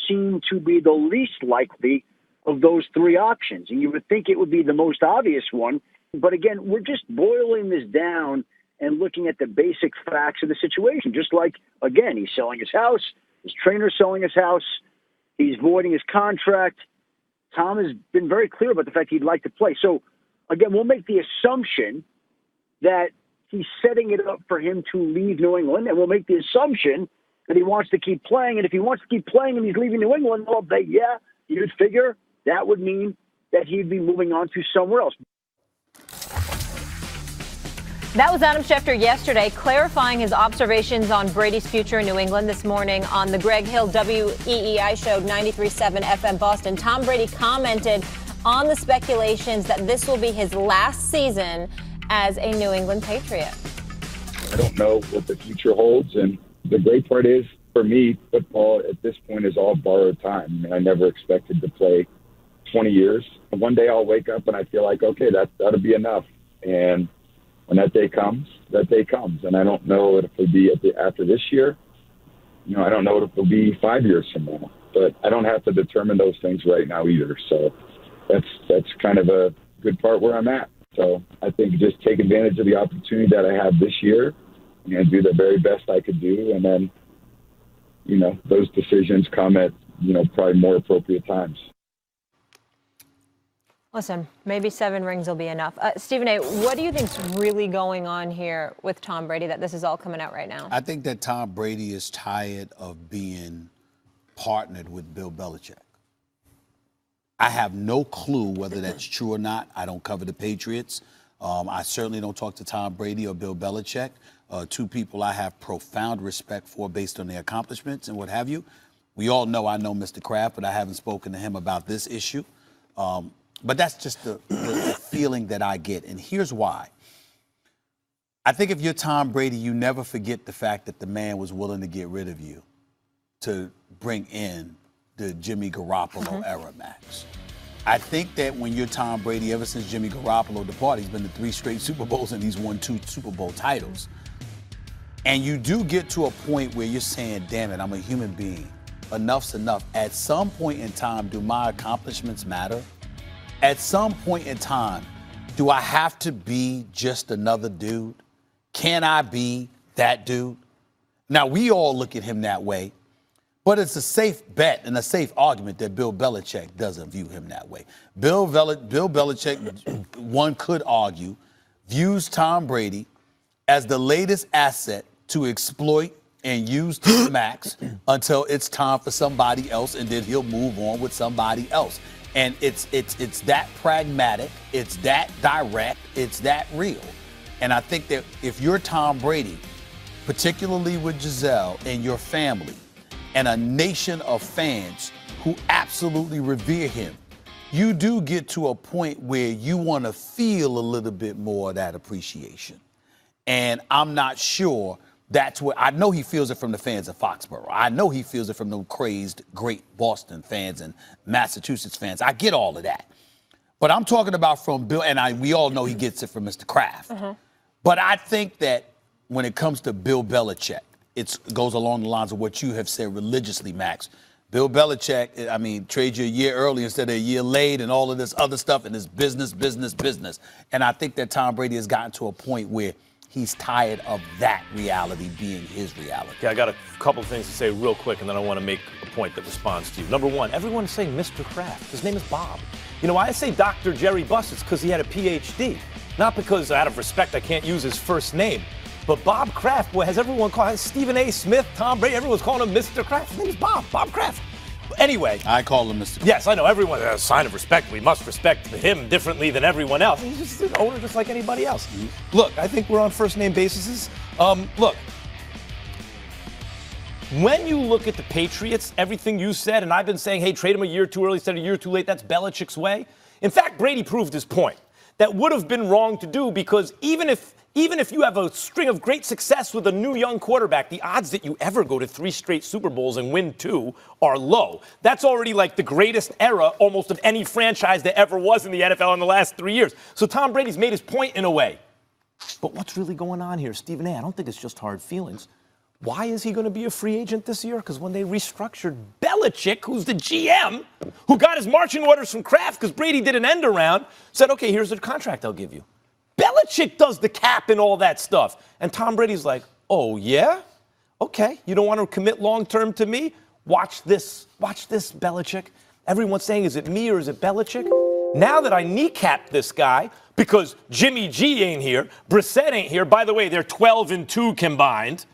seem to be the least likely of those three options. And you would think it would be the most obvious one. But again, we're just boiling this down and looking at the basic facts of the situation. Just like, again, he's selling his house, his trainer's selling his house, he's voiding his contract. Tom has been very clear about the fact he'd like to play. So, again, we'll make the assumption that he's setting it up for him to leave New England, and we'll make the assumption that he wants to keep playing. And if he wants to keep playing and he's leaving New England, well, you'd figure that would mean that he'd be moving on to somewhere else. That was Adam Schefter yesterday, clarifying his observations on Brady's future in New England this morning on the Greg Hill WEEI show 93.7 FM Boston. Tom Brady commented on the speculations that this will be his last season as a New England Patriot. I don't know what the future holds, and the great part is, for me, football at this point is all borrowed time. I mean, I never expected to play 20 years. And one day I'll wake up and I feel like, okay, that'll be enough. And when that day comes, and I don't know if it'll be after this year. I don't know if it'll be 5 years from now. But I don't have to determine those things right now either. So that's kind of a good part where I'm at. So I think just take advantage of the opportunity that I have this year and do the very best I could do. And then, those decisions come at, probably more appropriate times. Listen, maybe 7 rings will be enough. Stephen A., what do you think's really going on here with Tom Brady that this is all coming out right now? I think that Tom Brady is tired of being partnered with Bill Belichick. I have no clue whether that's true or not. I don't cover the Patriots. I certainly don't talk to Tom Brady or Bill Belichick, two people I have profound respect for based on their accomplishments and what have you. We all know I know Mr. Kraft, but I haven't spoken to him about this issue. But that's just the feeling that I get. And here's why. I think if you're Tom Brady, you never forget the fact that the man was willing to get rid of you to bring in the Jimmy Garoppolo era, Max. I think that when you're Tom Brady, ever since Jimmy Garoppolo departed, he's been to 3 straight Super Bowls and he's won 2 Super Bowl titles. And you do get to a point where you're saying, damn it, I'm a human being. Enough's enough. At some point in time, do my accomplishments matter? At some point in time, do I have to be just another dude? Can I be that dude? Now, we all look at him that way, but it's a safe bet and a safe argument that Bill Belichick doesn't view him that way. Bill Belichick, one could argue, views Tom Brady as the latest asset to exploit and use to the max until it's time for somebody else, and then he'll move on with somebody else. And it's that pragmatic, it's that direct, it's that real. And I think that if you're Tom Brady, particularly with Giselle and your family, and a nation of fans who absolutely revere him, you do get to a point where you want to feel a little bit more of that appreciation. And I'm not sure that's what, I know he feels it from the fans of Foxborough. I know he feels it from the crazed, great Boston fans and Massachusetts fans. I get all of that. But I'm talking about from Bill, and we all know he gets it from Mr. Kraft. But I think that when it comes to Bill Belichick, it goes along the lines of what you have said religiously, Max. Bill Belichick, trade you a year early instead of a year late and all of this other stuff, and it's business. And I think that Tom Brady has gotten to a point where he's tired of that reality being his reality. Yeah, I got a couple things to say real quick, and then I want to make a point that responds to you. Number one, everyone is saying Mr. Kraft. His name is Bob. Why I say Dr. Jerry Buss, it's because he had a PhD. Not because, out of respect, I can't use his first name. But Bob Kraft, has everyone called Stephen A. Smith, Tom Brady, everyone's calling him Mr. Kraft. His name is Bob Kraft. Anyway. I call him Mr. Kraft. Yes, I know. Everyone, a sign of respect. We must respect him differently than everyone else. He's just an owner just like anybody else. Look, I think we're on first name basis. Look, when you look at the Patriots, everything you said, and I've been saying, hey, trade him a year too early instead of a year too late, that's Belichick's way. In fact, Brady proved his point. That would have been wrong to do because even if you have a string of great success with a new young quarterback, the odds that you ever go to 3 straight Super Bowls and win 2 are low. That's already like the greatest era almost of any franchise that ever was in the NFL in the last 3 years. So Tom Brady's made his point in a way. But what's really going on here, Stephen A.? I don't think it's just hard feelings. Why is he going to be a free agent this year? Because when they restructured, Belichick, who's the GM, who got his marching orders from Kraft because Brady did an end around, said, okay, here's the contract I'll give you. Belichick does the cap and all that stuff. And Tom Brady's like, oh, yeah? Okay, you don't want to commit long-term to me? Watch this, Belichick. Everyone's saying, is it me or is it Belichick? Now that I kneecap this guy, because Jimmy G ain't here, Brissett ain't here, by the way, they're 12-2 combined.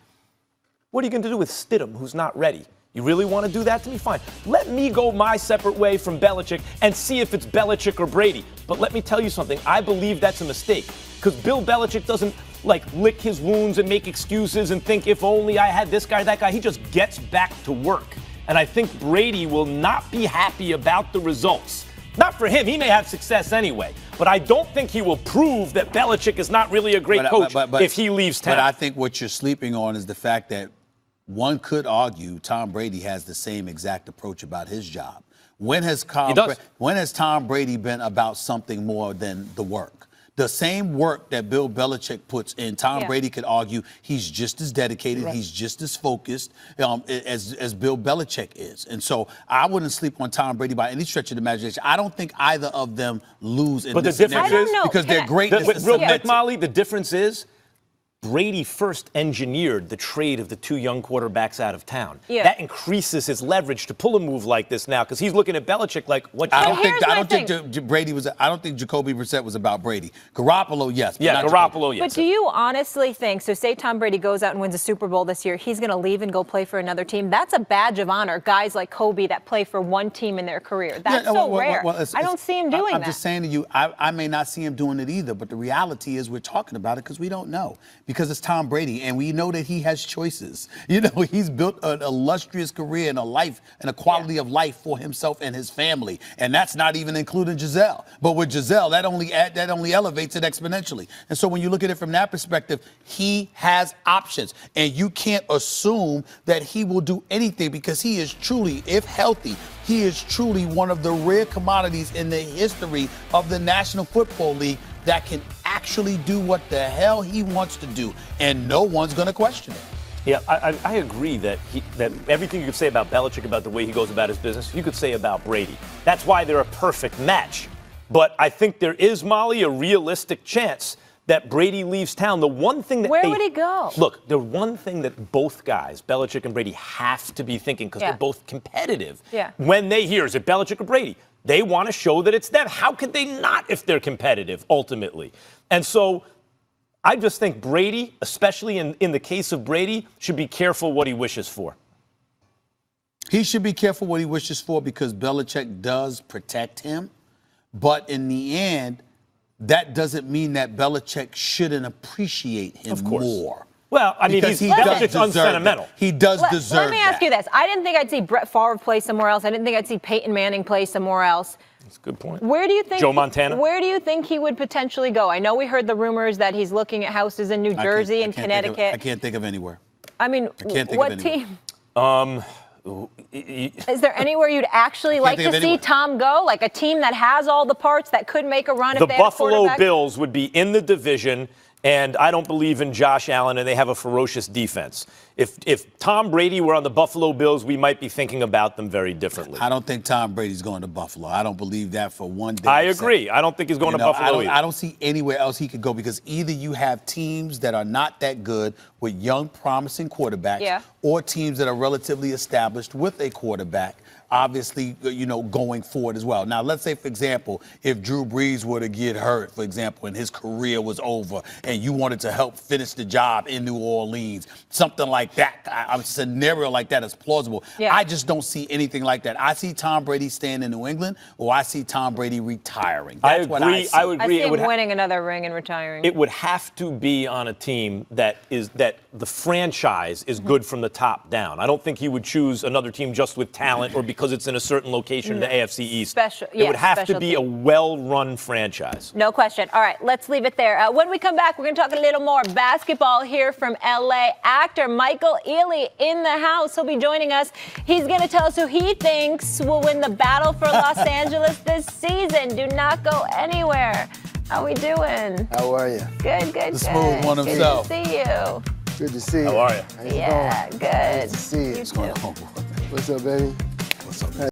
What are you going to do with Stidham, who's not ready? You really want to do that to me? Fine. Let me go my separate way from Belichick and see if it's Belichick or Brady. But let me tell you something. I believe that's a mistake because Bill Belichick doesn't, lick his wounds and make excuses and think if only I had this guy, that guy. He just gets back to work. And I think Brady will not be happy about the results. Not for him. He may have success anyway. But I don't think he will prove that Belichick is not really a great coach if he leaves town. But I think what you're sleeping on is the fact that one could argue Tom Brady has the same exact approach about his job. When has Tom Brady been about something more than the work? The same work that Bill Belichick puts in, Tom Brady could argue he's just as dedicated, he's just as focused as Bill Belichick is. And so I wouldn't sleep on Tom Brady by any stretch of the imagination. I don't think either of them lose in this scenario because they're great. Real quick, Molly, the difference is Brady first engineered the trade of the two young quarterbacks out of town. Yeah. That increases his leverage to pull a move like this now because he's looking at Belichick like, what? I don't think Jacoby Brissett was about Brady. Garoppolo, yes. Yeah, Garoppolo, yes. But do you honestly think, so say Tom Brady goes out and wins a Super Bowl this year, he's going to leave and go play for another team? That's a badge of honor. Guys like Kobe that play for one team in their career. That's rare. I don't see him doing that. I'm just saying to you, I may not see him doing it either, but the reality is we're talking about it because we don't know. Because it's Tom Brady, and we know that he has choices. He's built an illustrious career and a life and a quality of life for himself and his family, and that's not even including Giselle. But with Giselle, that only elevates it exponentially. And so when you look at it from that perspective, he has options, and you can't assume that he will do anything because he is truly, if healthy, he is truly one of the rare commodities in the history of the National Football League that can actually do what the hell he wants to do, and no one's going to question it. Yeah, I agree that everything you could say about Belichick, about the way he goes about his business, you could say about Brady. That's why they're a perfect match. But I think there is, Molly, a realistic chance that Brady leaves town. The one thing that Where would he go? Look, the one thing that both guys, Belichick and Brady, have to be thinking, because they're both competitive, when they hear, is it Belichick or Brady? They want to show that it's them. How could they not if they're competitive, ultimately? And so I just think Brady, especially in the case of Brady, should be careful what he wishes for. He should be careful what he wishes for because Belichick does protect him. But in the end, that doesn't mean that Belichick shouldn't appreciate him more. Well, I mean, Belichick's unsentimental. He does deserve Let me ask you this. I didn't think I'd see Brett Favre play somewhere else. I didn't think I'd see Peyton Manning play somewhere else. That's a good point. Where do you think Joe Montana? Where do you think he would potentially go? I know we heard the rumors that he's looking at houses in New Jersey and Connecticut. I can't think of anywhere. I mean, what team? Is there anywhere you'd actually like to see Tom go? Like a team that has all the parts that could make a run if they have a quarterback? The Buffalo Bills would be in the division, and I don't believe in Josh Allen, and they have a ferocious defense. If Tom Brady were on the Buffalo Bills, we might be thinking about them very differently. I don't think Tom Brady's going to Buffalo. I don't believe that for one day. I agree. I don't think he's going to Buffalo either. I don't see anywhere else he could go because either you have teams that are not that good with young, promising quarterbacks or teams that are relatively established with a quarterback. Obviously, going forward as well. Now, let's say, for example, if Drew Brees were to get hurt, for example, and his career was over, and you wanted to help finish the job in New Orleans, something like that, a scenario like that is plausible. I just don't see anything like that. I see Tom Brady staying in New England, or I see Tom Brady retiring. That's what I see. I would agree. I see him winning another ring and retiring. It would have to be on a team that the franchise is good from the top down. I don't think he would choose another team just with talent or because it's in a certain location in the AFC East. It would have to be a well-run franchise. No question. All right, let's leave it there. When we come back, we're going to talk a little more basketball here from L.A. Actor Michael Ealy in the house. He'll be joining us. He's going to tell us who he thinks will win the battle for Los Angeles this season. Do not go anywhere. How we doing? How are you? Good. The smooth one himself. Good to see you. Good to see you. How are you? How you Yeah, going? good. Nice to see you. You too. What's up, baby? What's up, man?